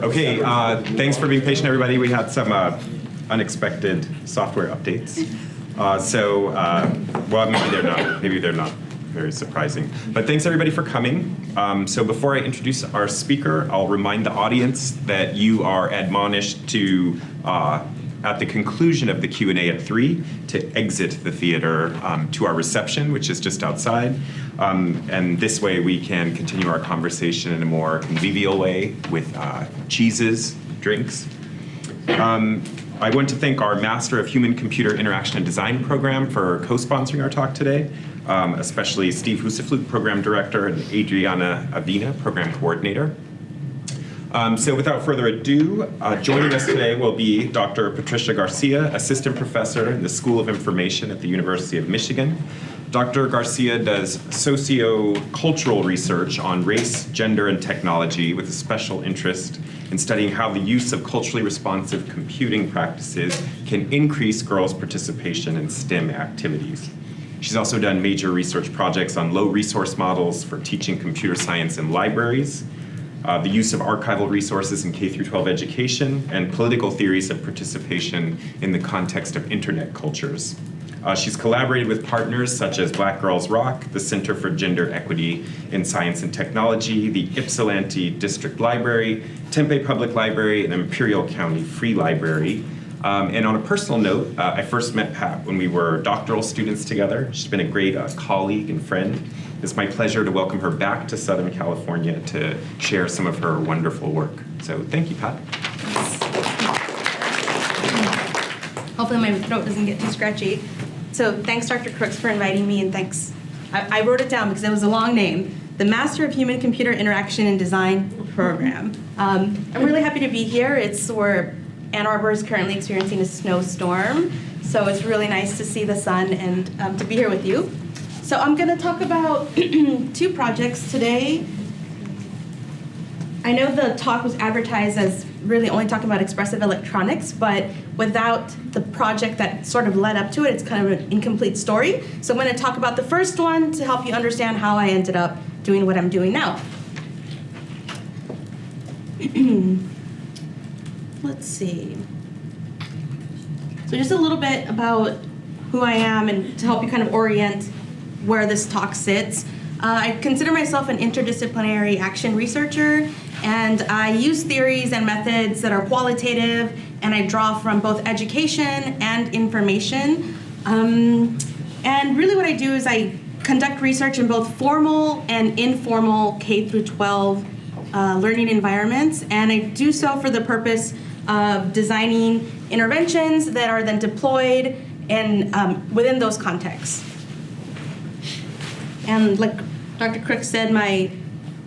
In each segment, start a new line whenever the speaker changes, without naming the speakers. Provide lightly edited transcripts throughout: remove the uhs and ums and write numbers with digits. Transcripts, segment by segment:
Okay, thanks for being patient, everybody. We had some unexpected software updates. Well, maybe they're not very surprising. But thanks, everybody, for coming. So before I introduce our speaker, I'll remind the audience that you are admonished to, at the conclusion of the Q&A at 3, to exit the theater to our reception, which is just outside. And this way we can continue our conversation in a more convivial way with cheeses, drinks. I want to thank our Master of Human-Computer Interaction and Design program for co-sponsoring our talk today, especially Steve Huseflug, Program Director, and Adriana Avina, Program Coordinator. So without further ado, joining us today will be Dr. Patricia Garcia, Assistant Professor in the School of Information at the University of Michigan. Dr. Garcia does socio-cultural research on race, gender, and technology with a special interest in studying how the use of culturally responsive computing practices can increase girls' participation in STEM activities. She's also done major research projects on low resource models for teaching computer science in libraries, the use of archival resources in K-12 education, and political theories of participation in the context of internet cultures. She's collaborated with partners such as Black Girls Rock, the Center for Gender Equity in Science and Technology, the Ypsilanti District Library, Tempe Public Library, and Imperial County Free Library. And on a personal note, I first met Pat when we were doctoral students together. She's been a great colleague and friend. It's my pleasure to welcome her back to Southern California to share some of her wonderful work. So thank you, Pat.
Hopefully my throat doesn't get too scratchy. So thanks, Dr. Crooks, for inviting me, and thanks. I wrote it down because it was a long name. The Master of Human-Computer Interaction and Design program. I'm really happy to be here. Where Ann Arbor is currently experiencing a snowstorm, so it's really nice to see the sun and to be here with you. So I'm going to talk about two projects today. I know the talk was advertised as really only talking about expressive electronics, but without the project that sort of led up to it, it's kind of an incomplete story. So I'm going to talk about the first one to help you understand how I ended up doing what I'm doing now. Let's see. So just a little bit about who I am and to help you kind of orient where this talk sits. I consider myself an interdisciplinary action researcher, and I use theories and methods that are qualitative, and I draw from both education and information. And really what I do is I conduct research in both formal and informal K-12 learning environments, and I do so for the purpose of designing interventions that are then deployed within those contexts. And like Dr. Crook said, my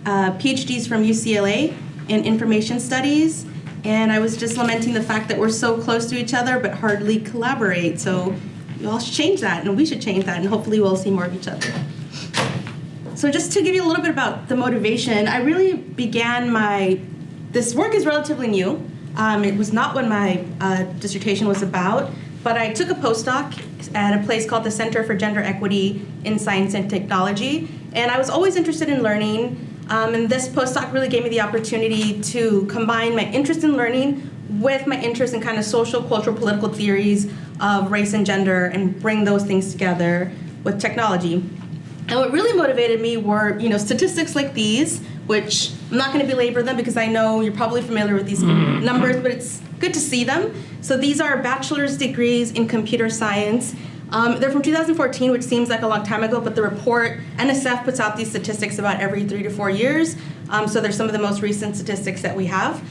PhD is from UCLA in information studies, and I was just lamenting the fact that we're so close to each other but hardly collaborate. So you all should change that, and we should change that, and hopefully we'll see more of each other. So just to give you a little bit about the motivation, I really began this work is relatively new. It was not what my dissertation was about, but I took a postdoc at a place called the Center for Gender Equity in Science and Technology, and I was always interested in learning, and this postdoc really gave me the opportunity to combine my interest in learning with my interest in kind of social, cultural, political theories of race and gender and bring those things together with technology. And what really motivated me were, statistics like these, which I'm not going to belabor them because I know you're probably familiar with these numbers, but it's good to see them. So these are bachelor's degrees in computer science. They're from 2014, which seems like a long time ago, but the report, NSF puts out these statistics about every 3 to 4 years. So they're some of the most recent statistics that we have.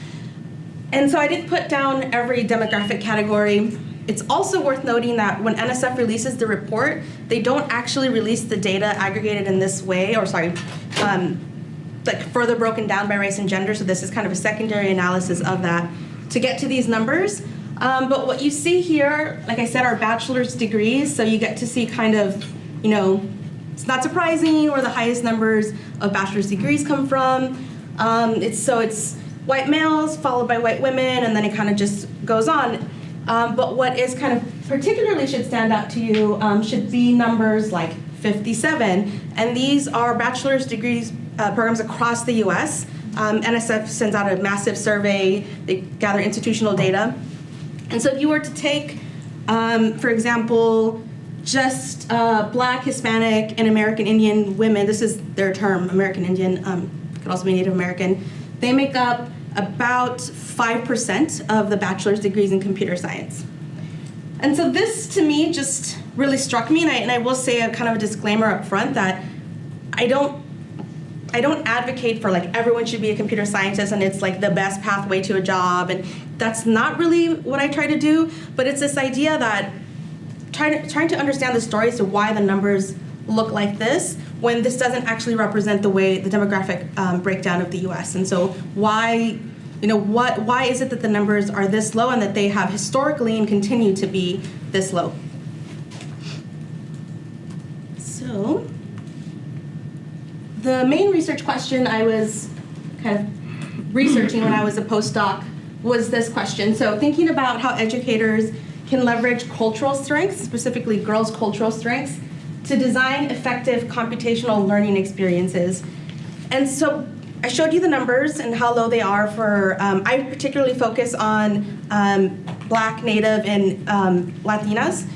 And so I did put down every demographic category. It's also worth noting that when NSF releases the report, they don't actually release the data aggregated in this way, like further broken down by race and gender. So this is kind of a secondary analysis of that to get to these numbers. But what you see here, like I said, are bachelor's degrees. So you get to see kind of, it's not surprising where the highest numbers of bachelor's degrees come from. It's white males followed by white women, and then it kind of just goes on. But what is kind of particularly should stand out to you should be numbers like 57. And these are bachelor's degrees programs across the US. NSF sends out a massive survey. They gather institutional data. And so if you were to take, for example, just Black, Hispanic, and American Indian women, this is their term, American Indian, could also be Native American, they make up about 5% of the bachelor's degrees in computer science. And so this, to me, just really struck me, and I will say a kind of a disclaimer up front that I don't advocate for like everyone should be a computer scientist and it's like the best pathway to a job, and that's not really what I try to do, but it's this idea that trying to understand the story as to why the numbers look like this when this doesn't actually represent the way the demographic breakdown of the US. And so why is it that the numbers are this low and that they have historically and continue to be this low? So the main research question I was kind of researching when I was a postdoc was this question. So thinking about how educators can leverage cultural strengths, specifically girls' cultural strengths, to design effective computational learning experiences. And so I showed you the numbers and how low they are for, I particularly focus on Black, Native, and Latinas.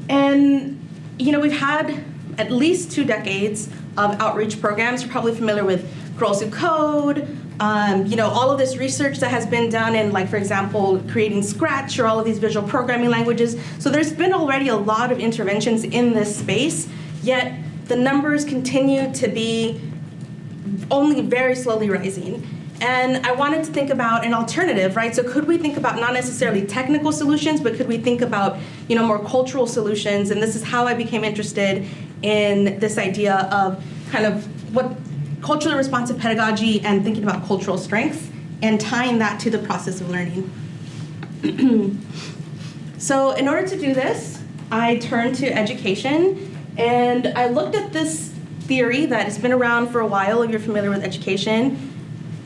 And, we've had at least 2 decades of outreach programs. You're probably familiar with Girls Who Code, all of this research that has been done in, like, for example, creating Scratch or all of these visual programming languages. So there's been already a lot of interventions in this space, yet the numbers continue to be only very slowly rising. And I wanted to think about an alternative, right? So could we think about not necessarily technical solutions, but could we think about, more cultural solutions? And this is how I became interested in this idea of kind of what culturally responsive pedagogy and thinking about cultural strengths and tying that to the process of learning. So in order to do this, I turned to education, and I looked at this theory that has been around for a while, if you're familiar with education,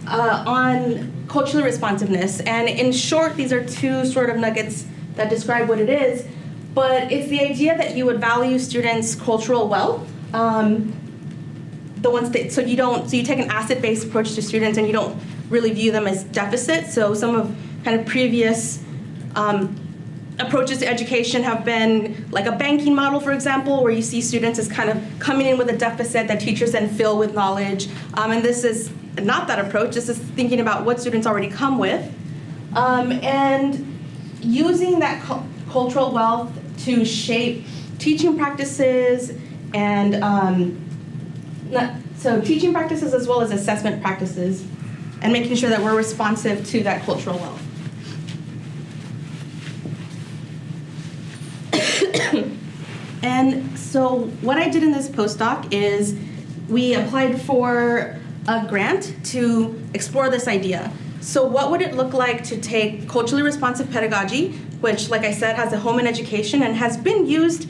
on culturally responsiveness. And in short, these are 2 sort of nuggets that describe what it is, but it's the idea that you would value students' cultural wealth. So you take an asset-based approach to students and you don't really view them as deficits. So some of kind of previous approaches to education have been like a banking model, for example, where you see students as kind of coming in with a deficit that teachers then fill with knowledge. And this is not that approach. This is thinking about what students already come with. And using that cultural wealth to shape teaching practices and teaching practices as well as assessment practices, and making sure that we're responsive to that cultural wealth. And so what I did in this postdoc is we applied for a grant to explore this idea. So what would it look like to take culturally responsive pedagogy, which, like I said, has a home in education and has been used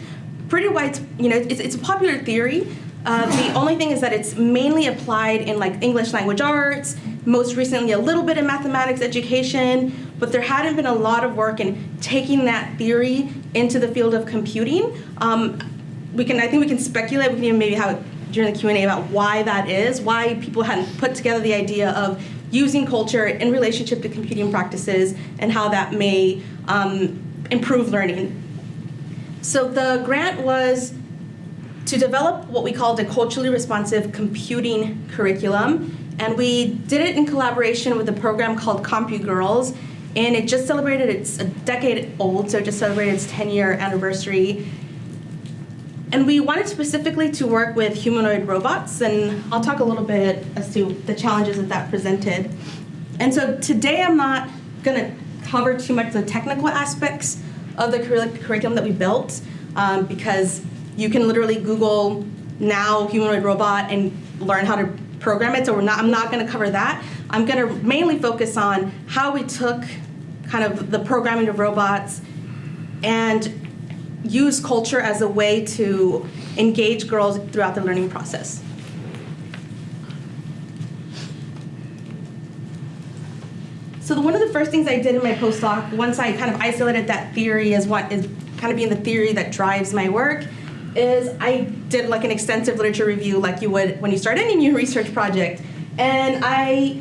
pretty wide, it's a popular theory. The only thing is that it's mainly applied in like English language arts, most recently a little bit in mathematics education, but there hadn't been a lot of work in taking that theory into the field of computing. I think we can speculate, we can even maybe have it during the Q&A about why that is, why people hadn't put together the idea of using culture in relationship to computing practices and how that may improve learning. So the grant was to develop what we called a culturally responsive computing curriculum, and we did it in collaboration with a program called CompuGirls, and it just celebrated, it's a decade old, so it just celebrated its 10-year anniversary. And we wanted specifically to work with humanoid robots, and I'll talk a little bit as to the challenges that presented. And so today I'm not going to cover too much of the technical aspects of the curriculum that we built, because you can literally Google now humanoid robot and learn how to program it. So I'm not going to cover that. I'm going to mainly focus on how we took kind of the programming of robots and use culture as a way to engage girls throughout the learning process. So one of the first things I did in my postdoc, once I kind of isolated that theory as what is kind of being the theory that drives my work, is I did like an extensive literature review like you would when you start any new research project. And I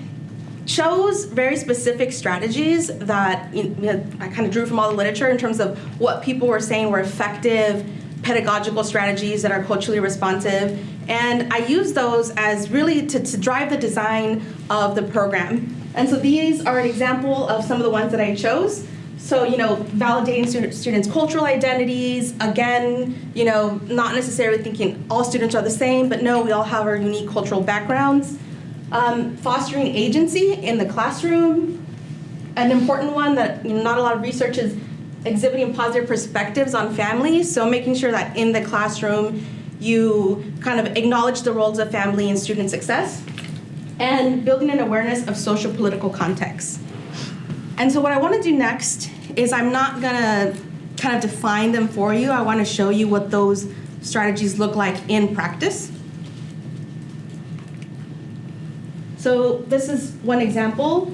chose very specific strategies that I kind of drew from all the literature in terms of what people were saying were effective pedagogical strategies that are culturally responsive. And I used those as really to drive the design of the program. And so these are an example of some of the ones that I chose. So, validating students' cultural identities, again, not necessarily thinking all students are the same, but no, we all have our unique cultural backgrounds. Fostering agency in the classroom, an important one that not a lot of research is exhibiting positive perspectives on families, so making sure that in the classroom you kind of acknowledge the roles of family in student success, and building an awareness of social political context. And so what I want to do next is I'm not going to kind of define them for you. I want to show you what those strategies look like in practice. So this is one example.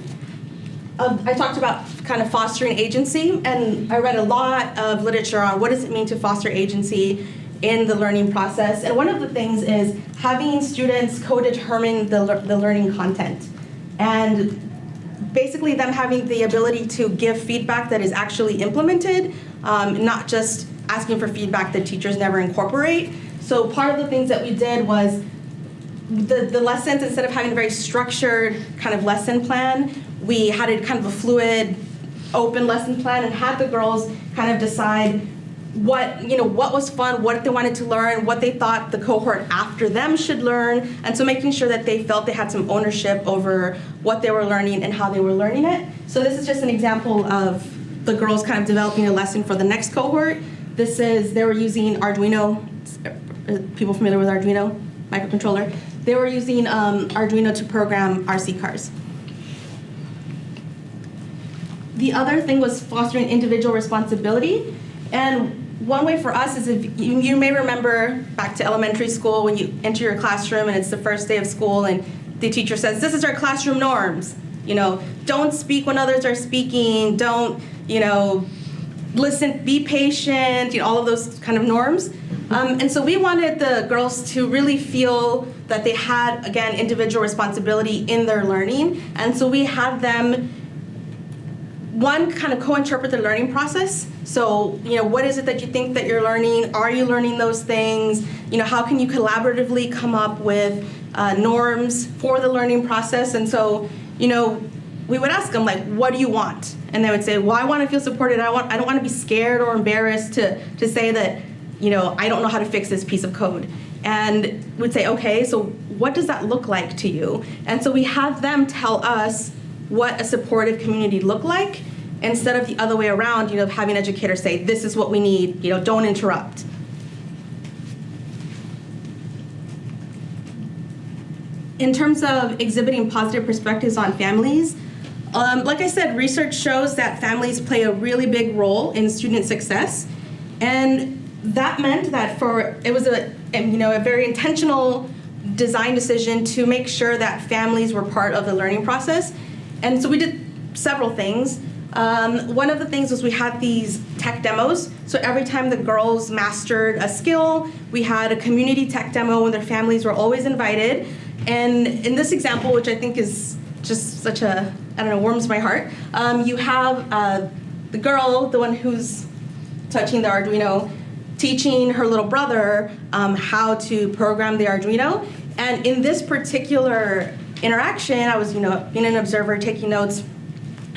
I talked about kind of fostering agency, and I read a lot of literature on what does it mean to foster agency in the learning process. And one of the things is having students co-determine the learning content. And basically them having the ability to give feedback that is actually implemented, not just asking for feedback that teachers never incorporate. So part of the things that we did was the lessons, instead of having a very structured kind of lesson plan, we had a kind of a fluid, open lesson plan and had the girls kind of decide what was fun, what they wanted to learn, what they thought the cohort after them should learn, and so making sure that they felt they had some ownership over what they were learning and how they were learning it. So this is just an example of the girls kind of developing a lesson for the next cohort. They were using Arduino, people familiar with Arduino, microcontroller. They were using Arduino to program RC cars. The other thing was fostering individual responsibility. And one way for us is, if you may remember back to elementary school when you enter your classroom and it's the first day of school and the teacher says, this is our classroom norms. Don't speak when others are speaking, don't, listen, be patient, all of those kind of norms. And so we wanted the girls to really feel that they had, again, individual responsibility in their learning. And so we had them, one, kind of co-interpret the learning process. So, what is it that you think that you're learning? Are you learning those things? How can you collaboratively come up with norms for the learning process? And so, we would ask them, like, what do you want? And they would say, well, I want to feel supported. I don't want to be scared or embarrassed to say that, I don't know how to fix this piece of code. And we'd say, okay, so what does that look like to you? And so we had them tell us what a supportive community looked like, instead of the other way around, having educators say, this is what we need, don't interrupt. In terms of exhibiting positive perspectives on families, like I said, research shows that families play a really big role in student success. And that meant that it was a very intentional design decision to make sure that families were part of the learning process. And so we did several things. One of the things was we had these tech demos. So every time the girls mastered a skill, we had a community tech demo and their families were always invited. And in this example, which I think is just such warms my heart, you have the girl, the one who's touching the Arduino, teaching her little brother how to program the Arduino. And in this particular interaction, I was, being an observer, taking notes,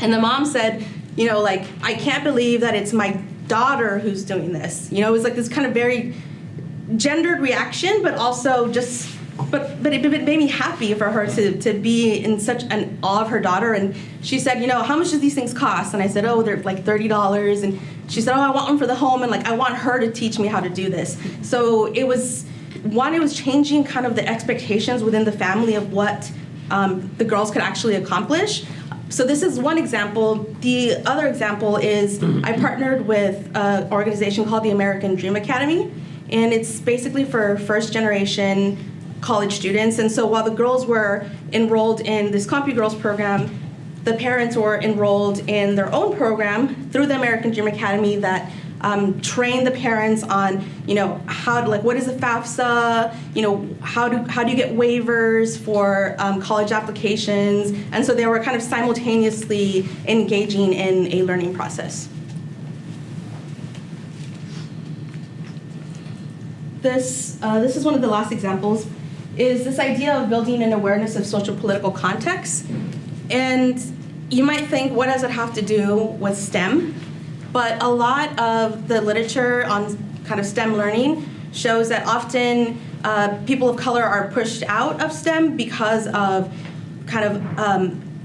and the mom said, I can't believe that it's my daughter who's doing this. It was like this kind of very gendered reaction, but also just, but it made me happy for her to be in such an awe of her daughter. And she said, how much do these things cost? And I said, oh, they're like $30. And she said, oh, I want one for the home, and I want her to teach me how to do this. So it was changing kind of the expectations within the family of what the girls could actually accomplish. So this is one example. The other example is I partnered with an organization called the American Dream Academy, and it's basically for first-generation college students. And so while the girls were enrolled in this CompuGirls program, the parents were enrolled in their own program through the American Dream Academy that train the parents on, how to, like, what is a FAFSA, how do you get waivers for college applications, and so they were kind of simultaneously engaging in a learning process. This is one of the last examples, is this idea of building an awareness of social political context. And you might think, what does it have to do with STEM? But a lot of the literature on kind of STEM learning shows that often people of color are pushed out of STEM because of kind of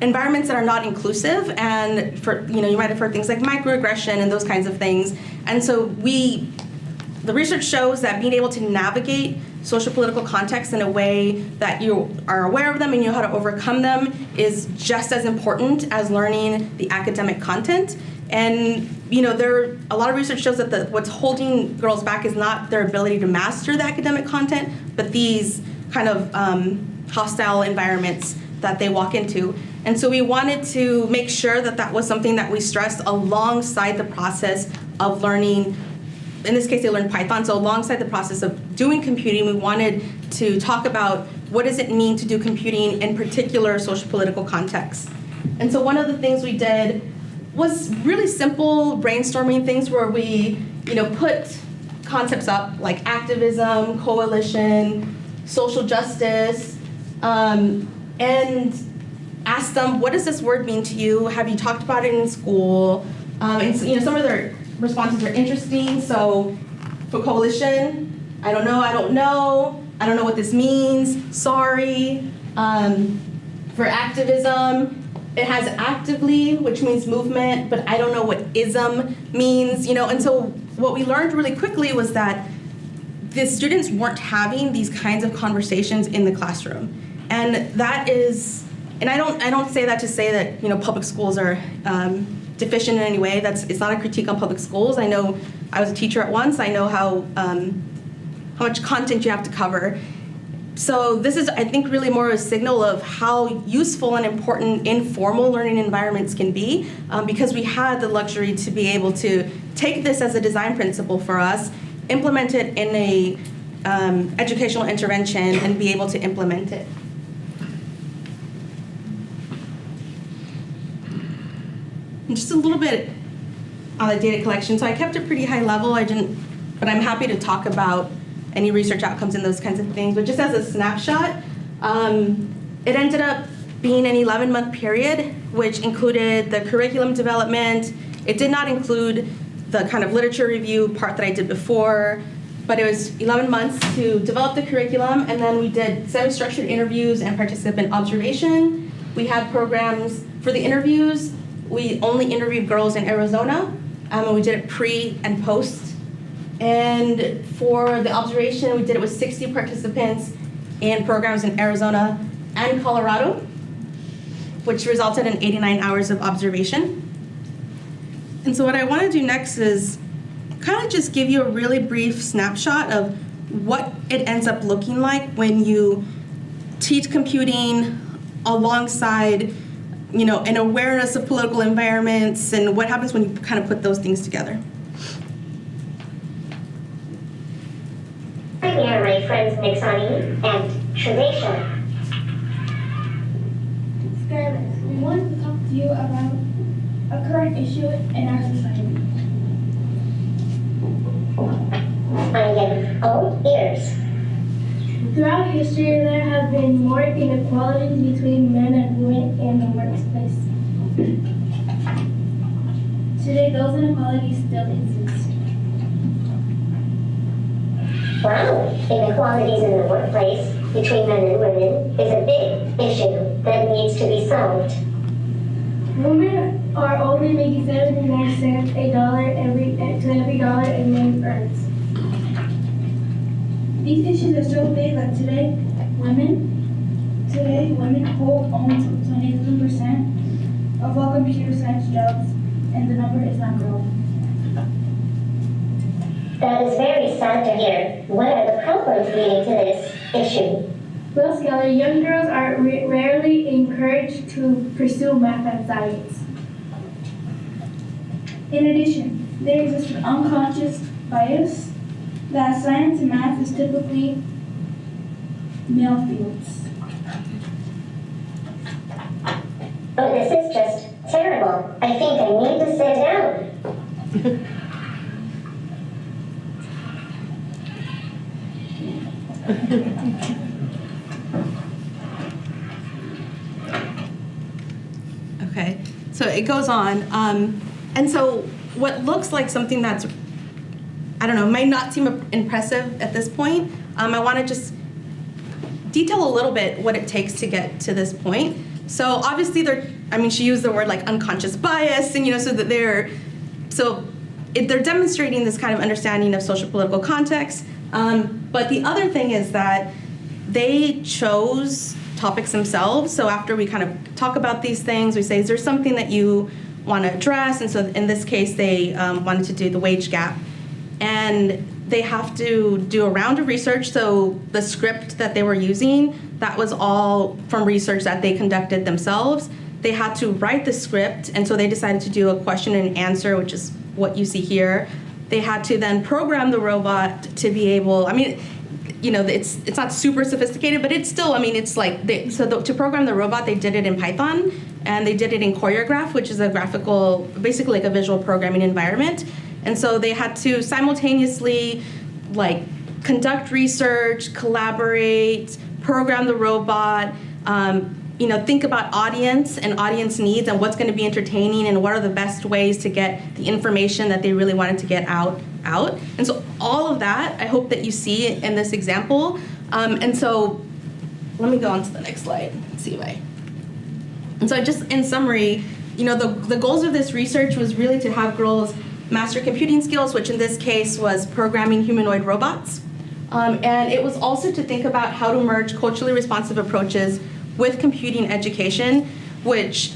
environments that are not inclusive, and you might have heard things like microaggression and those kinds of things. And so the research shows that being able to navigate social political contexts in a way that you are aware of them and you know how to overcome them is just as important as learning the academic content. And a lot of research shows that what's holding girls back is not their ability to master the academic content, but these kind of hostile environments that they walk into. And so we wanted to make sure that that was something that we stressed alongside the process of learning. In this case, they learned Python. So alongside the process of doing computing, we wanted to talk about what does it mean to do computing in particular social political contexts. And so one of the things we did was really simple brainstorming things where we, put concepts up like activism, coalition, social justice, and asked them, what does this word mean to you? Have you talked about it in school? And some of their responses are interesting. So for coalition, I don't know what this means, sorry. For activism, it has actively, which means movement, but I don't know what ism means, and so what we learned really quickly was that the students weren't having these kinds of conversations in the classroom. And that is, and I don't say that to say that, public schools are deficient in any way. It's not a critique on public schools. I know I was a teacher at once. I know how much content you have to cover. So this is, I think, really more a signal of how useful and important informal learning environments can be, because we had the luxury to be able to take this as a design principle for us, implement it in a educational intervention, and be able to implement it. And just a little bit on the data collection. So I kept it pretty high level. But I'm happy to talk about any research outcomes and those kinds of things. But just as a snapshot, it ended up being an 11-month period, which included the curriculum development. It did not include the kind of literature review part that I did before, but it was 11 months to develop the curriculum, and then we did semi-structured interviews and participant observation. We had programs for the interviews. We only interviewed girls in Arizona, and we did it pre and post. And for the observation, we did it with 60 participants in programs in Arizona and Colorado, which resulted in 89 hours of observation. And so what I want to do next is kind of just give you a really brief snapshot of what it ends up looking like when you teach computing alongside, an awareness of political environments, and what happens when you kind of put those things together.
Hi there, my friends Nixani and Shalisha.
Scarlett, we wanted to talk to you about a current issue in our society.
I am all ears.
Throughout history, there have been more inequalities between men and women in the workplace. Today, those inequalities still exist.
Wow, inequalities in the workplace between men and women is a big issue that needs to be solved.
Women are only making 79 cents to every dollar a man earns. These issues are so big that today women hold only 27% of all computer science jobs, and the number is not growing.
That is very sad to hear. What are the problems leading to this issue?
Well, Skeller, young girls are rarely encouraged to pursue math and science. In addition, there exists an unconscious bias that science and math is typically male fields.
Oh, this is just terrible. I think I need to sit down.
Okay, so it goes on. And so what looks like something that's, I don't know, might not seem impressive at this point, I want to just detail a little bit what it takes to get to this point. So obviously she used the word like unconscious bias, and so that they're demonstrating this kind of understanding of social political context. But the other thing is that they chose topics themselves. So after we kind of talk about these things, we say, is there something that you want to address? And so in this case, they wanted to do the wage gap. And they have to do a round of research. So the script that they were using, that was all from research that they conducted themselves. They had to write the script, and so they decided to do a question and answer, which is what you see here. They had to then program the robot to be able, it's not super sophisticated, but it's still, it's like, to program the robot, they did it in Python, and they did it in Choreograph, which is a graphical, basically like a visual programming environment. And so they had to simultaneously conduct research, collaborate, program the robot, think about audience and audience needs and what's going to be entertaining and what are the best ways to get the information that they really wanted to get out. And so all of that, I hope that you see in this example. And so let me go on to the next slide. Let's see if And so just in summary, the goals of this research was really to have girls master computing skills, which in this case was programming humanoid robots. And it was also to think about how to merge culturally responsive approaches with computing education, which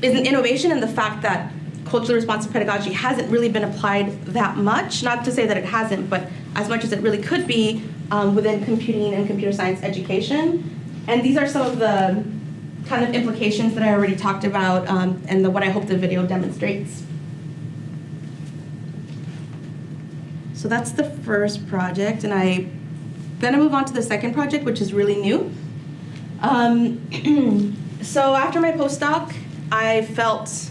is an innovation in the fact that culturally responsive pedagogy hasn't really been applied that much. Not to say that it hasn't, but as much as it really could be within computing and computer science education. And these are some of the kind of implications that I already talked about and what I hope the video demonstrates. So that's the first project, and I'm gonna move on to the second project, which is really new. So after my postdoc, I felt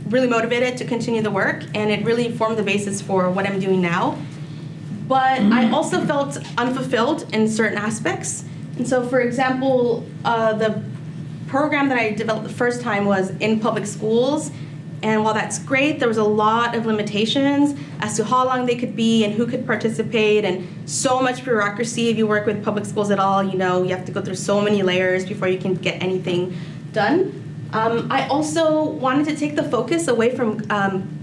really motivated to continue the work, and it really formed the basis for what I'm doing now. But I also felt unfulfilled in certain aspects. And so, for example, the program that I developed the first time was in public schools. And while that's great, there was a lot of limitations as to how long they could be and who could participate, and so much bureaucracy. If you work with public schools at all, you have to go through so many layers before you can get anything done. I also wanted to take the focus away from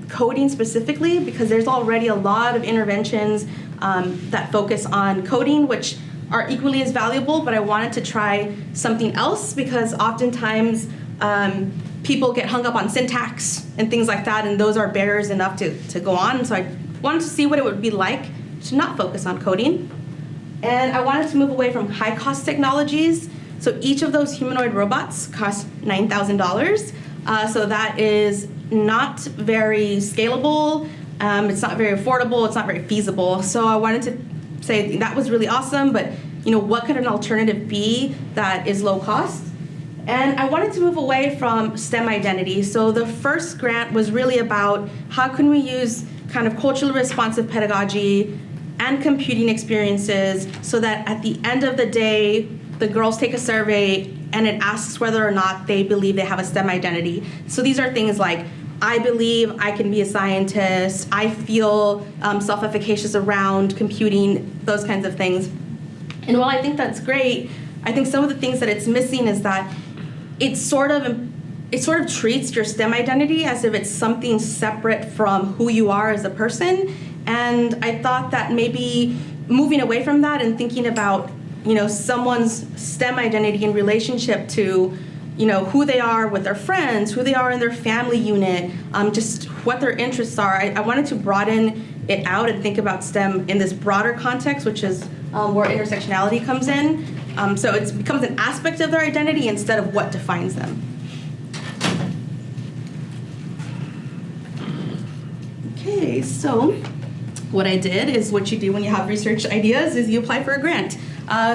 coding specifically, because there's already a lot of interventions that focus on coding, which are equally as valuable, but I wanted to try something else, because oftentimes people get hung up on syntax and things like that, and those are barriers enough to go on. So I wanted to see what it would be like to not focus on coding. And I wanted to move away from high-cost technologies. So each of those humanoid robots cost $9,000. So that is not very scalable. It's not very affordable. It's not very feasible. So I wanted to say that was really awesome, but what could an alternative be that is low cost? And I wanted to move away from STEM identity. So the first grant was really about how can we use kind of culturally responsive pedagogy and computing experiences so that at the end of the day, the girls take a survey and it asks whether or not they believe they have a STEM identity. So these are things like, I believe I can be a scientist, I feel self-efficacious around computing, those kinds of things. And while I think that's great, I think some of the things that it's missing is that it sort of treats your STEM identity as if it's something separate from who you are as a person. And I thought that maybe moving away from that and thinking about, someone's STEM identity in relationship to, who they are with their friends, who they are in their family unit, just what their interests are. I wanted to broaden it out and think about STEM in this broader context, which is where intersectionality comes in. So it becomes an aspect of their identity instead of what defines them. Okay, so what I did is what you do when you have research ideas is you apply for a grant.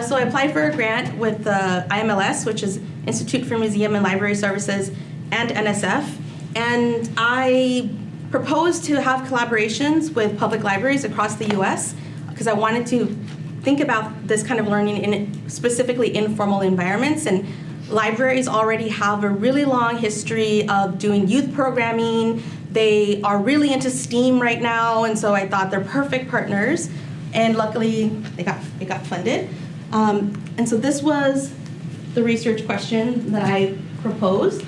So I applied for a grant with IMLS, which is Institute for Museum and Library Services, and NSF. And I proposed to have collaborations with public libraries across the US because I wanted to think about this kind of learning in specifically informal environments. And libraries already have a really long history of doing youth programming. They are really into STEAM right now, and so I thought they're perfect partners. And luckily, it got funded. And so this was the research question that I proposed,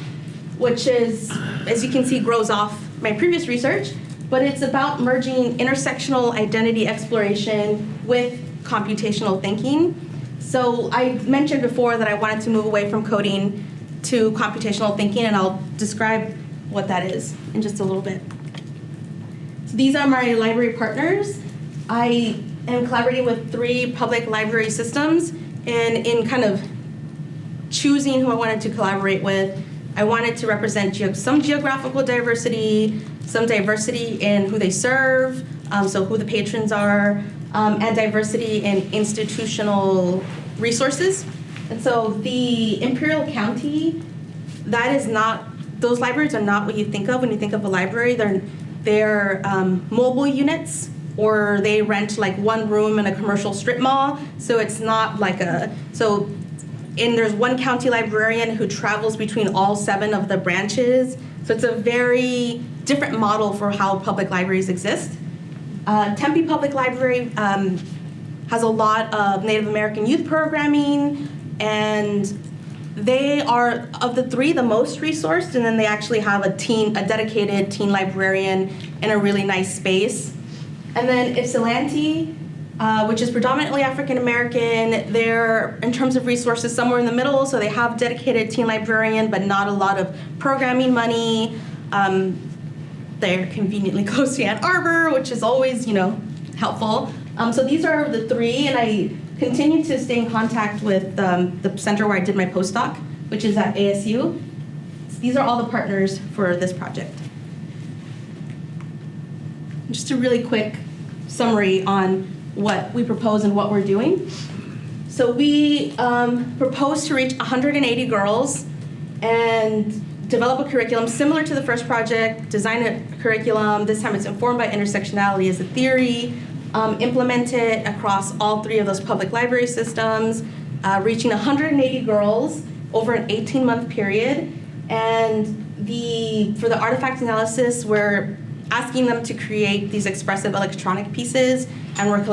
which is, as you can see, grows off my previous research, but it's about merging intersectional identity exploration with computational thinking. So I mentioned before that I wanted to move away from coding to computational thinking, and I'll describe what that is in just a little bit. So these are my library partners. I am collaborating with 3 public library systems, and in kind of choosing who I wanted to collaborate with, I wanted to represent some geographical diversity, some diversity in who they serve, so who the patrons are, and diversity in institutional resources. And so the Imperial County, those libraries are not what you think of when you think of a library. They're mobile units, or they rent like one room in a commercial strip mall. So it's not like there's one county librarian who travels between all 7 of the branches. So it's a very different model for how public libraries exist. Tempe Public Library has a lot of Native American youth programming, and they are, of the 3, the most resourced, and then they actually have a dedicated teen librarian in a really nice space. And then Ypsilanti, which is predominantly African American, they're, in terms of resources, somewhere in the middle, so they have dedicated teen librarian, but not a lot of programming money. They're conveniently close to Ann Arbor, which is always, helpful. So these are the 3, and I continue to stay in contact with the center where I did my postdoc, which is at ASU. So these are all the partners for this project. Just a really quick summary on what we propose and what we're doing. So we propose to reach 180 girls and develop a curriculum similar to the first project, design a curriculum. This time it's informed by intersectionality as a theory, implement it across all 3 of those public library systems, reaching 180 girls over an 18-month period. And for the artifact analysis, we're asking them to create these expressive electronic pieces, and we're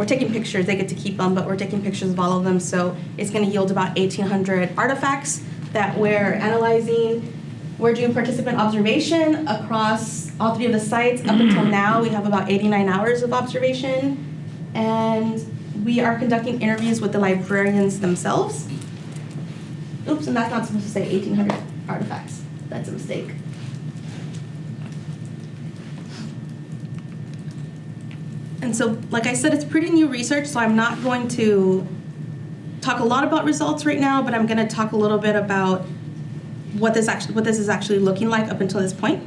taking pictures. They get to keep them, but we're taking pictures of all of them. So it's going to yield about 1,800 artifacts that we're analyzing. We're doing participant observation across all 3 of the sites. Up until now, we have about 89 hours of observation. And we are conducting interviews with the librarians themselves. Oops, and that's not supposed to say 1,800 artifacts. That's a mistake. And so, like I said, it's pretty new research, so I'm not going to talk a lot about results right now, but I'm going to talk a little bit about what this is actually looking like up until this point.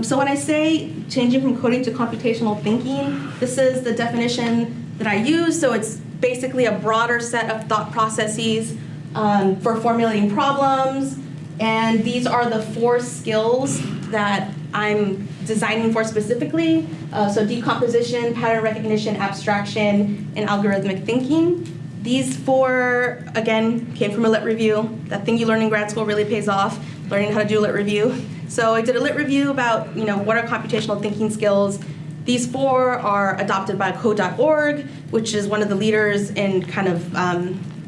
So when I say changing from coding to computational thinking, this is the definition that I use. So it's basically a broader set of thought processes for formulating problems, and these are the 4 skills that I'm designing for specifically. So decomposition, pattern recognition, abstraction, and algorithmic thinking. These 4, again, came from a lit review. That thing you learn in grad school really pays off, learning how to do a lit review. So I did a lit review about, what are computational thinking skills. These 4 are adopted by code.org, which is one of the leaders in kind of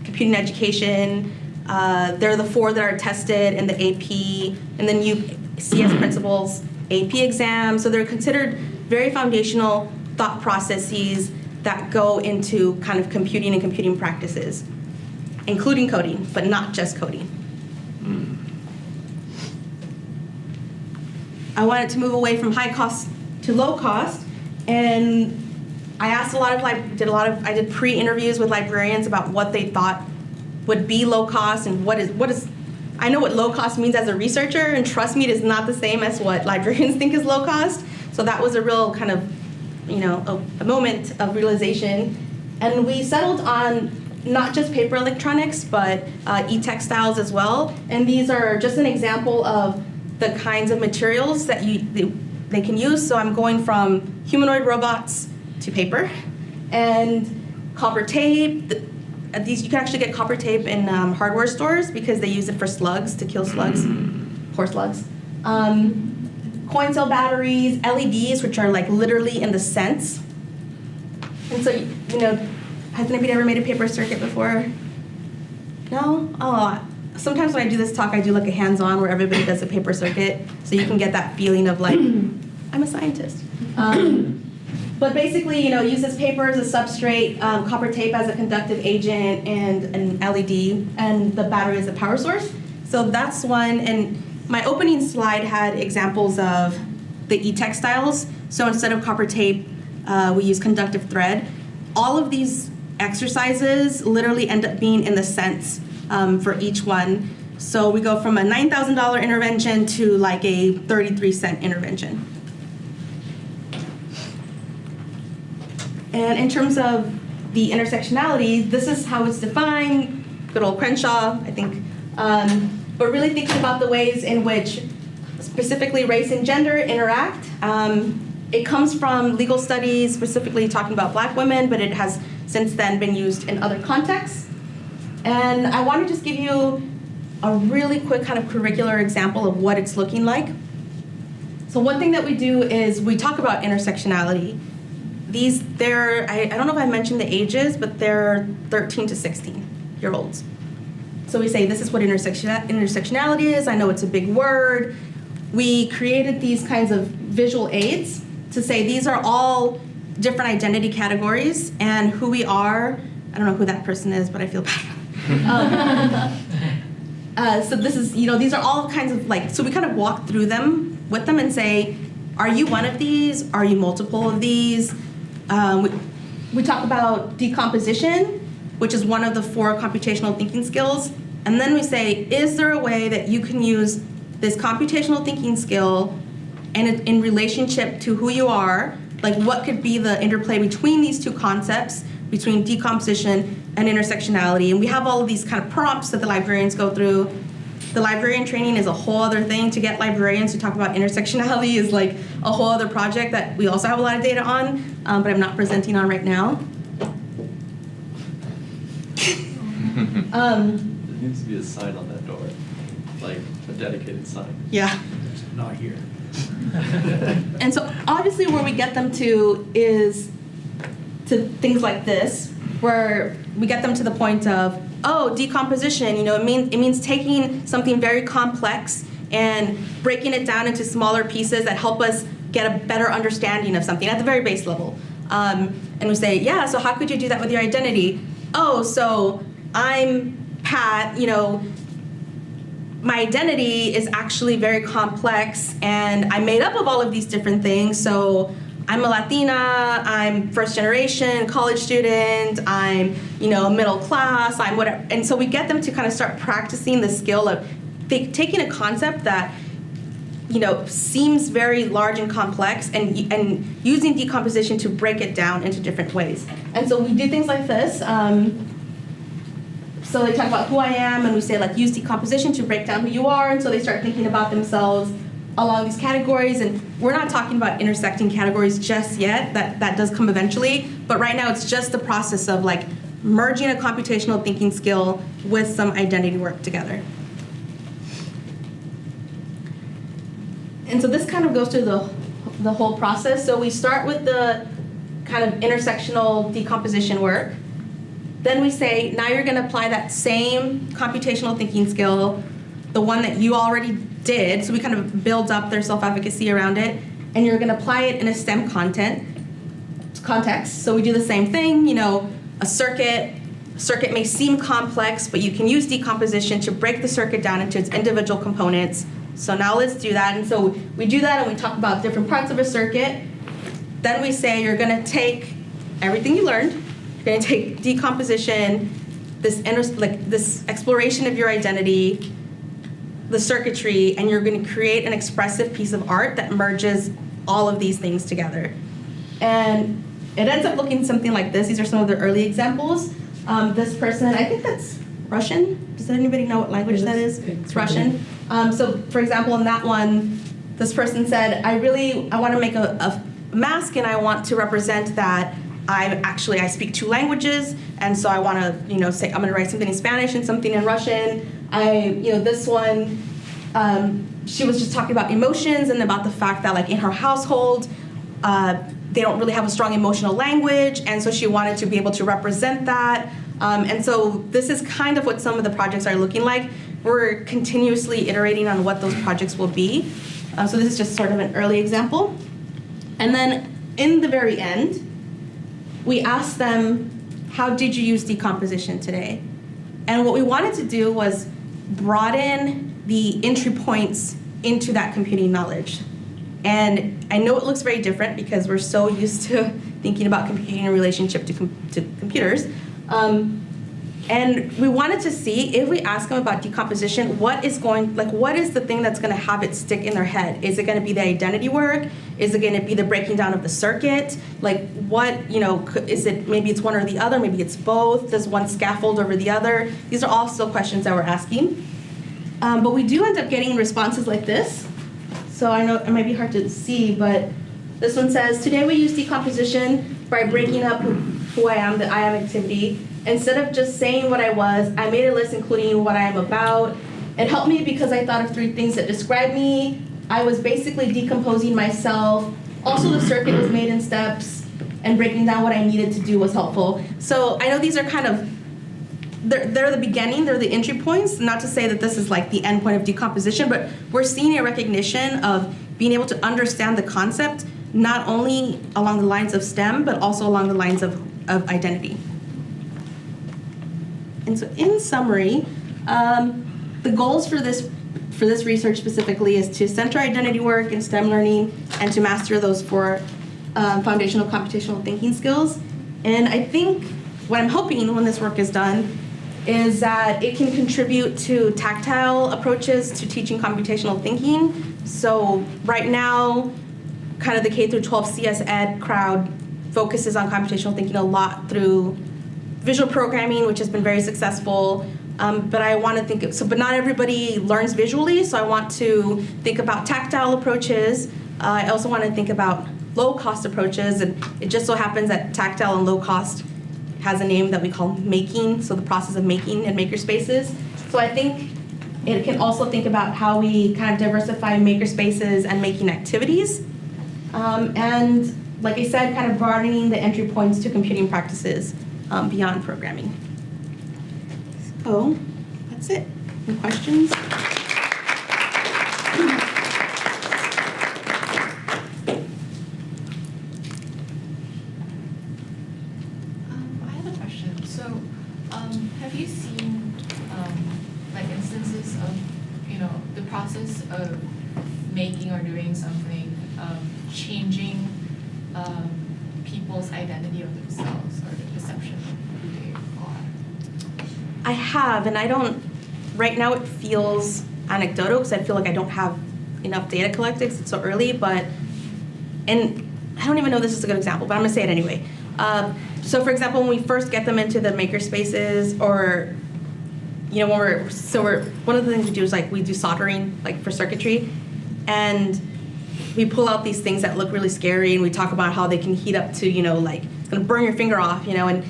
computing education. They're the 4 that are tested in the AP and the new CS principles AP exam. So they're considered very foundational thought processes that go into kind of computing and computing practices, including coding, but not just coding. I wanted to move away from high cost to low cost, and I asked I did pre-interviews with librarians about what they thought would be low cost and what is I know what low cost means as a researcher, and trust me, it is not the same as what librarians think is low cost. So that was a real kind of, a moment of realization. And we settled on not just paper electronics, but e-textiles as well. And these are just an example of the kinds of materials that they can use. So I'm going from humanoid robots to paper, and copper tape. These, you can actually get copper tape in hardware stores because they use it for slugs, to kill slugs, poor slugs. Coin cell batteries, LEDs, which are like literally in the cents. And so, has anybody ever made a paper circuit before? No? Oh, sometimes when I do this talk, I do like a hands-on where everybody does a paper circuit, so you can get that feeling of like, I'm a scientist. But basically, uses paper as a substrate, copper tape as a conductive agent, and an LED, and the battery as a power source. So that's one, and my opening slide had examples of the e-textiles. So instead of copper tape, we use conductive thread. All of these exercises literally end up being in the cents for each one. So we go from a $9,000 intervention to like a 33-cent intervention. And in terms of the intersectionality, this is how it's defined, good old Crenshaw, I think. But really thinking about the ways in which specifically race and gender interact. It comes from legal studies, specifically talking about Black women, but it has since then been used in other contexts. And I want to just give you a really quick kind of curricular example of what it's looking like. So one thing that we do is we talk about intersectionality. I don't know if I mentioned the ages, but they're 13 to 16-year-olds. So we say, this is what intersectionality is. I know it's a big word. We created these kinds of visual aids to say these are all different identity categories, and who we are. I don't know who that person is, but I feel bad. So this is, these are all kinds of so we kind of walk through them with them and say, are you one of these? Are you multiple of these? We talk about decomposition, which is one of the 4 computational thinking skills. And then we say, is there a way that you can use this computational thinking skill and in relationship to who you are, like what could be the interplay between these two concepts, between decomposition and intersectionality. And we have all of these kind of prompts that the librarians go through. The librarian training is a whole other thing. To get librarians to talk about intersectionality is like a whole other project that we also have a lot of data on, but I'm not presenting on right now.
There needs to be a sign on that door, like a dedicated sign.
Yeah.
Not here.
And so obviously where we get them to is to things like this, where we get them to the point of, oh, decomposition, it means taking something very complex and breaking it down into smaller pieces that help us get a better understanding of something at the very base level. And we say, yeah, so how could you do that with your identity? Oh, so I'm Pat, my identity is actually very complex, and I'm made up of all of these different things. So I'm a Latina, I'm first generation college student, I'm middle class, I'm whatever. And so we get them to kind of start practicing the skill of taking a concept that seems very large and complex and using decomposition to break it down into different ways. And so we do things like this. So they talk about who I am, and we say use decomposition to break down who you are. And so they start thinking about themselves along these categories, and we're not talking about intersecting categories just yet. That does come eventually, but right now it's just the process of merging a computational thinking skill with some identity work together. And so this kind of goes through the whole process. So we start with the kind of intersectional decomposition work. Then we say, now you're going to apply that same computational thinking skill, the one that you already did, so we kind of build up their self-advocacy around it, and you're going to apply it in a STEM context. So we do the same thing, a circuit may seem complex, but you can use decomposition to break the circuit down into its individual components. So now let's do that. And so we do that, and we talk about different parts of a circuit. Then we say you're going to take everything you learned, you're going to take decomposition, this exploration of your identity, the circuitry, and you're going to create an expressive piece of art that merges all of these things together. And it ends up looking something like this. These are some of the early examples. This person, I think that's Russian. Does anybody know what language that is? It's Russian. So for example, in that one, this person said, I want to make a mask, and I want to represent that I speak 2 languages, and so I want to, say I'm going to write something in Spanish and something in Russian. This one, she was just talking about emotions and about the fact that, like, in her household, they don't really have a strong emotional language, and so she wanted to be able to represent that. And so this is kind of what some of the projects are looking like. We're continuously iterating on what those projects will be. So this is just sort of an early example. And then in the very end, we asked them, how did you use decomposition today? And what we wanted to do was broaden the entry points into that computing knowledge. And I know it looks very different because we're so used to thinking about computing in relationship to computers. And we wanted to see, if we ask them about decomposition, what is the thing that's going to have it stick in their head? Is it going to be the identity work? Is it going to be the breaking down of the circuit? Like, what, is it, maybe it's one or the other, maybe it's both? Does one scaffold over the other? These are all still questions that we're asking. But we do end up getting responses like this. So I know it might be hard to see, but this one says, today we use decomposition by breaking up who I am, the I am activity. Instead of just saying what I was, I made a list including what I am about. It helped me because I thought of 3 things that describe me. I was basically decomposing myself. Also, the circuit was made in steps, and breaking down what I needed to do was helpful. So I know these are kind of, they're the beginning, they're the entry points. Not to say that this is like the end point of decomposition, but we're seeing a recognition of being able to understand the concept, not only along the lines of STEM, but also along the lines of identity. And so in summary, the goals for this research specifically is to center identity work in STEM learning and to master those 4 foundational computational thinking skills. And I think what I'm hoping when this work is done is that it can contribute to tactile approaches to teaching computational thinking. So right now, kind of the K through 12 CS Ed crowd focuses on computational thinking a lot through visual programming, which has been very successful. But I want to think, but not everybody learns visually, so I want to think about tactile approaches. I also want to think about low-cost approaches, and it just so happens that tactile and low-cost has a name that we call making, so the process of making in makerspaces. So I think it can also think about how we kind of diversify makerspaces and making activities. And like I said, kind of broadening the entry points to computing practices beyond programming. So that's it. Any questions?
I have a question. So, have you seen like instances of, the process of making or doing something changing people's identity of themselves or the perception of who they are?
I have, and I don't, right now it feels anecdotal because I feel like I don't have enough data collected because it's so early, and I don't even know if this is a good example, but I'm gonna say it anyway. So for example, when we first get them into the makerspaces, or, one of the things we do is like we do soldering, like for circuitry, and we pull out these things that look really scary, and we talk about how they can heat up to, like it's gonna burn your finger off, and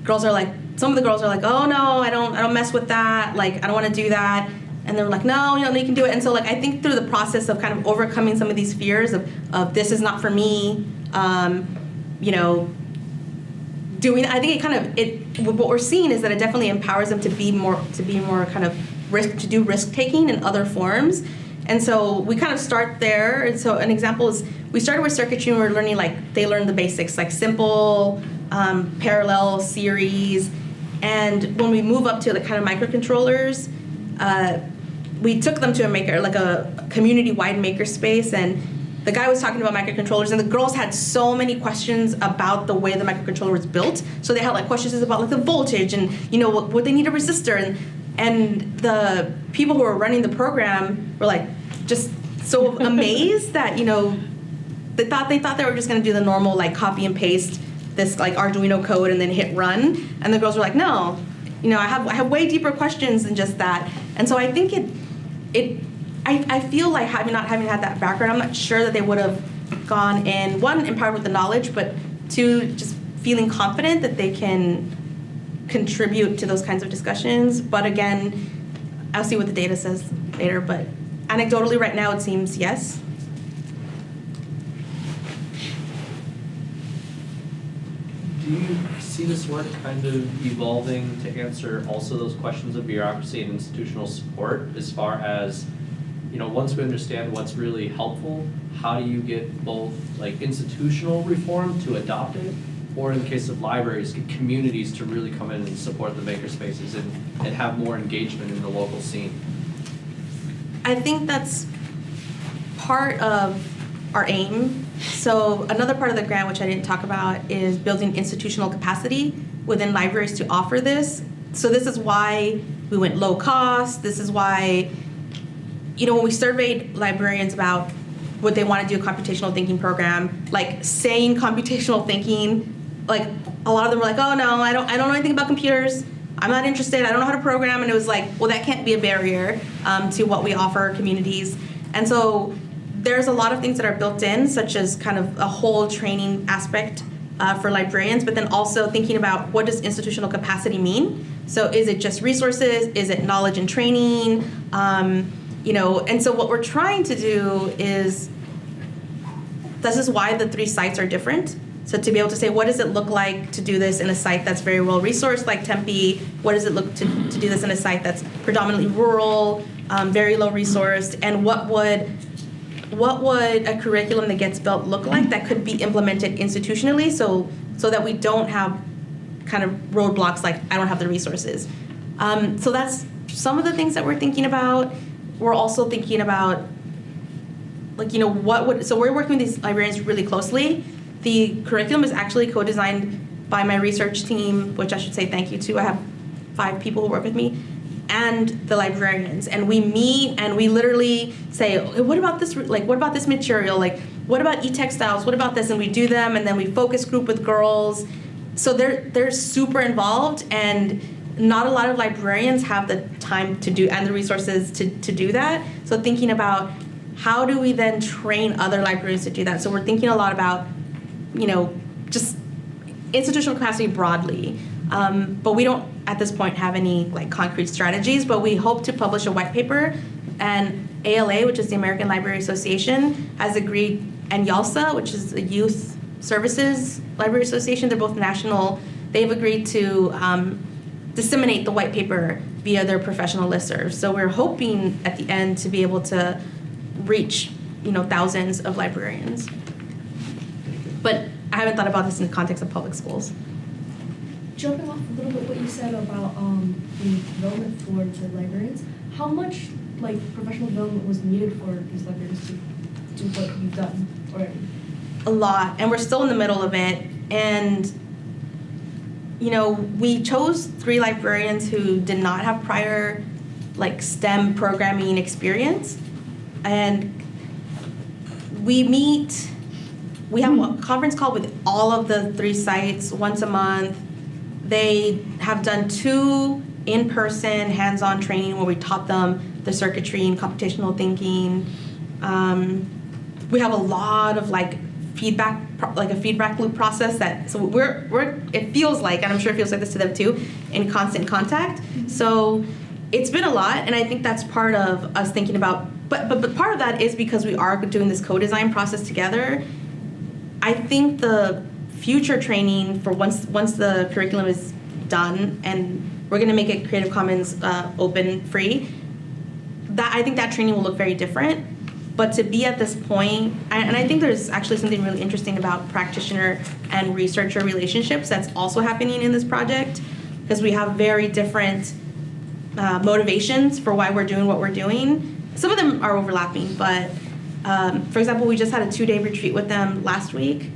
girls are like, some of the girls are like, oh no, I don't mess with that, like I don't want to do that, and they're like, no, you can do it. And so like I think through the process of kind of overcoming some of these fears of this is not for me, doing, I think what we're seeing is that it definitely empowers them to be more kind of to do risk taking in other forms. And so we kind of start there. And so an example is we started with circuitry and we're learning, like, they learned the basics, like simple, parallel, series. And when we move up to the kind of microcontrollers, we took them to a community-wide makerspace, and the guy was talking about microcontrollers, and the girls had so many questions about the way the microcontroller was built. So they had like questions about like the voltage and would they need a resistor, and And the people who were running the program were like just so amazed that, you know, they thought they were just going to do the normal like copy and paste this like Arduino code and then hit run. And the girls were like, no, you know, I have way deeper questions than just that. And so I think I feel like not having had that background, I'm not sure that they would have gone in, one, empowered with the knowledge, but two, just feeling confident that they can contribute to those kinds of discussions. But again, I'll see what the data says later, but anecdotally right now it seems yes.
Do you see this work kind of evolving to answer also those questions of bureaucracy and institutional support as far as, you know, once we understand what's really helpful, how do you get both like institutional reform to adopt it, or in the case of libraries, get communities to really come in and support the makerspaces and have more engagement in the local scene?
I think that's part of our aim. So another part of the grant, which I didn't talk about, is building institutional capacity within libraries to offer this. So this is why we went low cost. This is why, you know, when we surveyed librarians about would they want to do a computational thinking program, like saying computational thinking, like a lot of them were like, oh no, I don't know anything about computers. I'm not interested. I don't know how to program. And it was like, well, that can't be a barrier to what we offer communities. And so there's a lot of things that are built in, such as kind of a whole training aspect for librarians, but then also thinking about what does institutional capacity mean? So is it just resources? Is it knowledge and training? You know, and so what we're trying to do is, this is why the 3 sites are different. So to be able to say, what does it look like to do this in a site that's very well resourced like Tempe? What does it look to do this in a site that's predominantly rural, very low resourced? And what would a curriculum that gets built look like that could be implemented institutionally so that we don't have kind of roadblocks like I don't have the resources. So that's some of the things that we're thinking about. We're also thinking about, like, you know, so we're working with these librarians really closely. The curriculum is actually co-designed by my research team, which I should say thank you to. I have 5 people who work with me, and the librarians. And we meet and we literally say, what about this, like, what about this material? Like, what about e-textiles? What about this? And we do them, and then we focus group with girls. So they're super involved, and not a lot of librarians have the time to do, and the resources to do that. So thinking about how do we then train other librarians to do that? So we're thinking a lot about, you know, just institutional capacity broadly. But we don't, at this point, have any like concrete strategies, but we hope to publish a white paper, and ALA, which is the American Library Association, has agreed, and YALSA, which is the Youth Services Library Association, they're both national, they've agreed to disseminate the white paper via their professional listserv. So we're hoping at the end to be able to reach, you know, thousands of librarians. But I haven't thought about this in the context of public schools.
Jumping off a little bit what you said about the development for the librarians, how much like professional development was needed for these librarians to do what you've done already?
A lot, and we're still in the middle of it. And you know, we chose 3 librarians who did not have prior like STEM programming experience, and we have a conference call with all of the 3 sites once a month. They have done 2 in-person hands-on training where we taught them the circuitry and computational thinking. We have a lot of like feedback, like a feedback loop process that, so we're it feels like, and I'm sure it feels like this to them too, in constant contact. So it's been a lot, and I think that's part of us thinking about, but part of that is because we are doing this co-design process together. I think the future training for once the curriculum is done, and we're going to make it Creative Commons open free, that I think that training will look very different. But to be at this point, and I think there's actually something really interesting about practitioner and researcher relationships that's also happening in this project, because we have very different motivations for why we're doing what we're doing. Some of them are overlapping, but for example, we just had a 2-day retreat with them last week,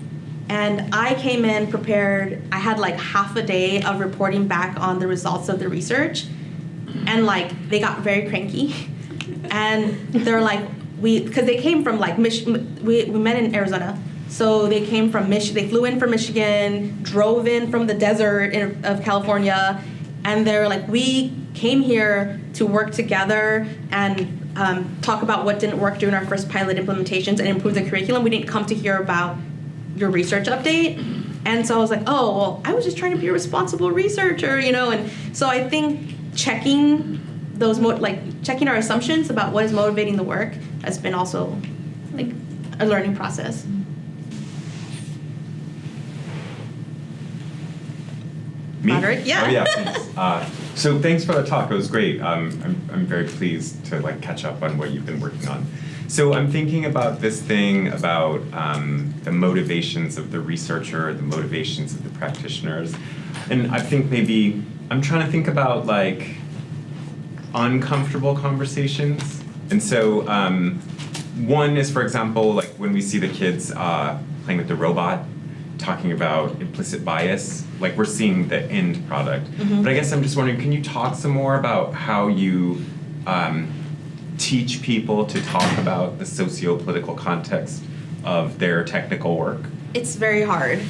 and I came in prepared. I had like half a day of reporting back on the results of the research. and like they got very cranky, and they're like, because they came from like we met in Arizona, so they came from they flew in from Michigan, drove in from the desert of California, and they're like, we came here to work together and talk about what didn't work during our first pilot implementations and improve the curriculum. We didn't come to hear about your research update. And so I was like, oh, well, I was just trying to be a responsible researcher, you know? And so I think checking those, checking our assumptions about what is motivating the work has been also like a learning process.
Me?
Roderick? Yeah.
Oh, yeah, please. So thanks for the talk. It was great. I'm very pleased to like catch up on what you've been working on. So I'm thinking about this thing about the motivations of the researcher, the motivations of the practitioners, and I think maybe I'm trying to think about like uncomfortable conversations. And so one is, for example, like when we see the kids playing with the robot, talking about implicit bias, like we're seeing the end product. Mm-hmm. But I guess I'm just wondering, can you talk some more about how you teach people to talk about the socio-political context of their technical work?
It's very hard.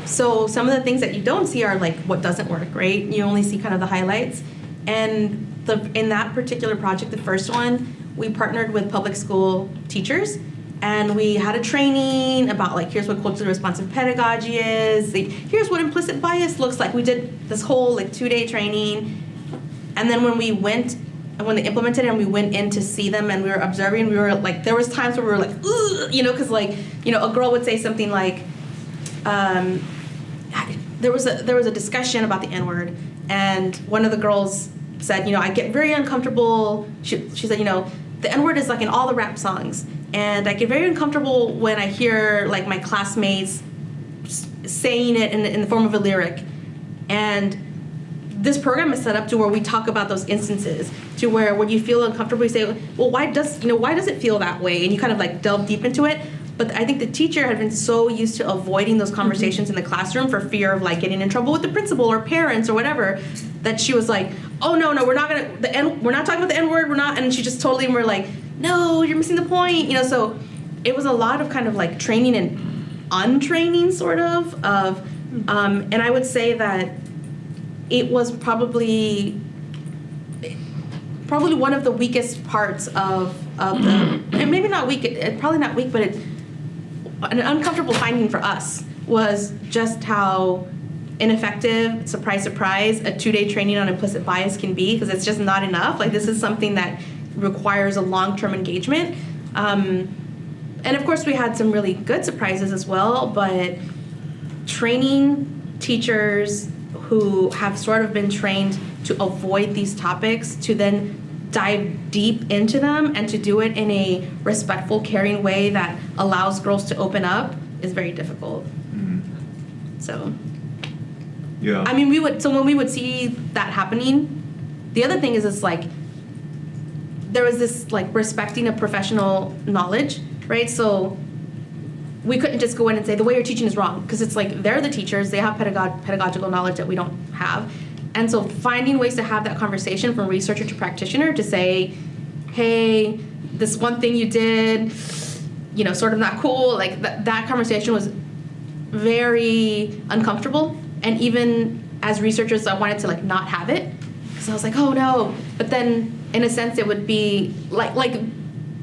So some of the things that you don't see are like what doesn't work, right? You only see kind of the highlights. And in that particular project, the first one, we partnered with public school teachers, and we had a training about like, here's what culturally responsive pedagogy is, here's what implicit bias looks like. We did this whole like 2-day training, and then when they implemented it and we went in to see them and we were observing, we were like, there was times where we were like, ugh, you know, because like, you know, a girl would say something like, there was a discussion about the N-word, and one of the girls said, you know, I get very uncomfortable. She said, you know, the N-word is like in all the rap songs, and I get very uncomfortable when I hear like my classmates saying it in the form of a lyric. And this program is set up to where we talk about those instances, to where when you feel uncomfortable, you say, well, why does it feel that way? And you kind of like delve deep into it. But I think the teacher had been so used to avoiding those conversations in the classroom for fear of like getting in trouble with the principal or parents or whatever, that she was like, oh no, we're not talking about the N-word, we're not. And she just totally were like, no, you're missing the point, you know. So it was a lot of kind of like training and untraining sort of and I would say that it was probably one of the weakest parts of the, and maybe not weak, probably not weak, but an uncomfortable finding for us was just how ineffective, surprise, surprise, a 2-day training on implicit bias can be, because it's just not enough. Like, this is something that requires a long-term engagement. And of course we had some really good surprises as well, but training teachers who have sort of been trained to avoid these topics, to then dive deep into them and to do it in a respectful, caring way that allows girls to open up is very difficult. Mm-hmm. So, yeah. I mean, when we would see that happening, the other thing is it's like, there was this like respecting of professional knowledge, right? So we couldn't just go in and say the way you're teaching is wrong, because it's like they're the teachers, they have pedagogical knowledge that we don't have. And so finding ways to have that conversation from researcher to practitioner to say, hey, this one thing you did, you know, sort of not cool, like that conversation was very uncomfortable. And even as researchers, I wanted to like not have it, because I was like, oh no. But then in a sense it would be like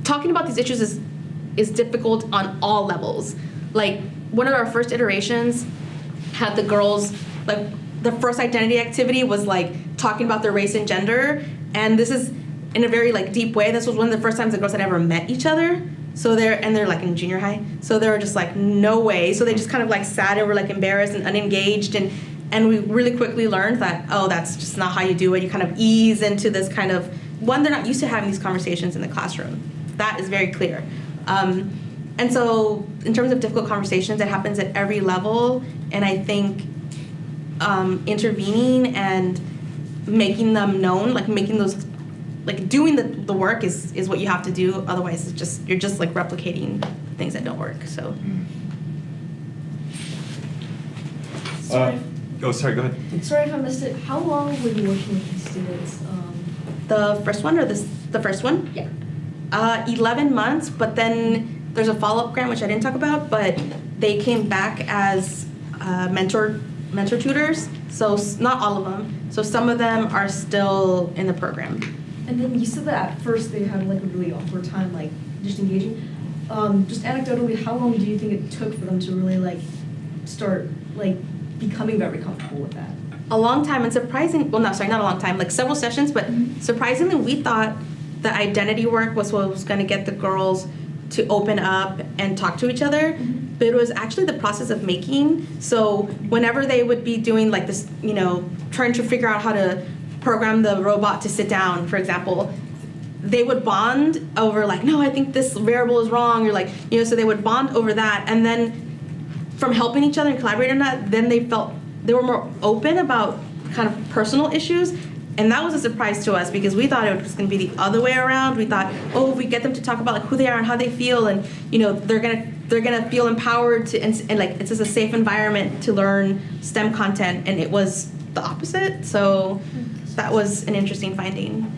talking about these issues is difficult on all levels. Like one of our first iterations had the girls, like the first identity activity was like talking about their race and gender, and this is in a very like deep way. This was one of the first times the girls had ever met each other. So they're like in junior high, so they were just like, no way. So they just kind of like sat and were like embarrassed and unengaged, and we really quickly learned that, oh, that's just not how you do it. You kind of ease into this kind of, one, they're not used to having these conversations in the classroom. That is very clear. And so in terms of difficult conversations, it happens at every level, and I think intervening and making them known, like making those, like doing the work is what you have to do. Otherwise, it's just, you're just like replicating things that don't work. So.
Sorry.
Sorry, go ahead.
Sorry if I missed it. How long were you working with these students?
The first one or the first one?
Yeah.
11 months, but then there's a follow-up grant, which I didn't talk about, but they came back as mentor tutors. So not all of them. So some of them are still in the program.
And then you said that at first they had like a really awkward time, like just engaging. Just anecdotally, how long do you think it took for them to really like start like becoming very comfortable with that?
A long time, and surprising, well, no, sorry, not a long time, like several sessions, but surprisingly, we thought the identity work was what was going to get the girls to open up and talk to each other, but it was actually the process of making. So whenever they would be doing like this, you know, trying to figure out how to program the robot to sit down, for example, they would bond over like, no, I think this variable is wrong, or like, you know, so they would bond over that, and then from helping each other and collaborating on that, then they felt they were more open about kind of personal issues. And that was a surprise to us because we thought it was going to be the other way around. We thought, oh, if we get them to talk about like who they are and how they feel, and you know, they're gonna feel empowered to, and like it's just a safe environment to learn STEM content. And it was the opposite. So that was an interesting finding.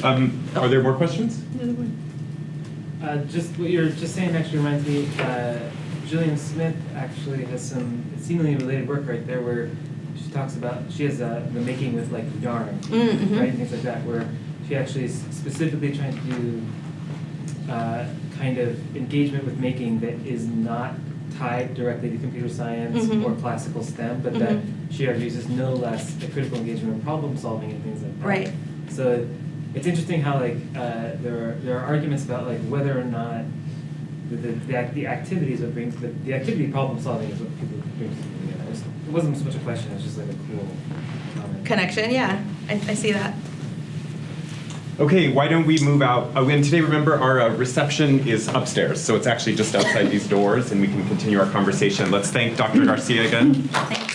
Are there more questions?
Just what you're just saying actually reminds me, Gillian Smith actually has some seemingly related work right there where she talks about, she has the making with like yarn, right, and things like that, where she actually is specifically trying to do kind of engagement with making that is not tied directly to computer science or classical STEM, but that she argues is no less a critical engagement in problem solving and things like that.
Right.
So it's interesting how like there are arguments about like whether or not the activity is what brings the activity problem solving is what people bring together. It wasn't so much a question; it was just like a cool comment.
Connection, yeah, I see that.
Okay, why don't we move out? And today, remember, our reception is upstairs, so it's actually just outside these doors, and we can continue our conversation. Let's thank Dr. Garcia again.
Thank you.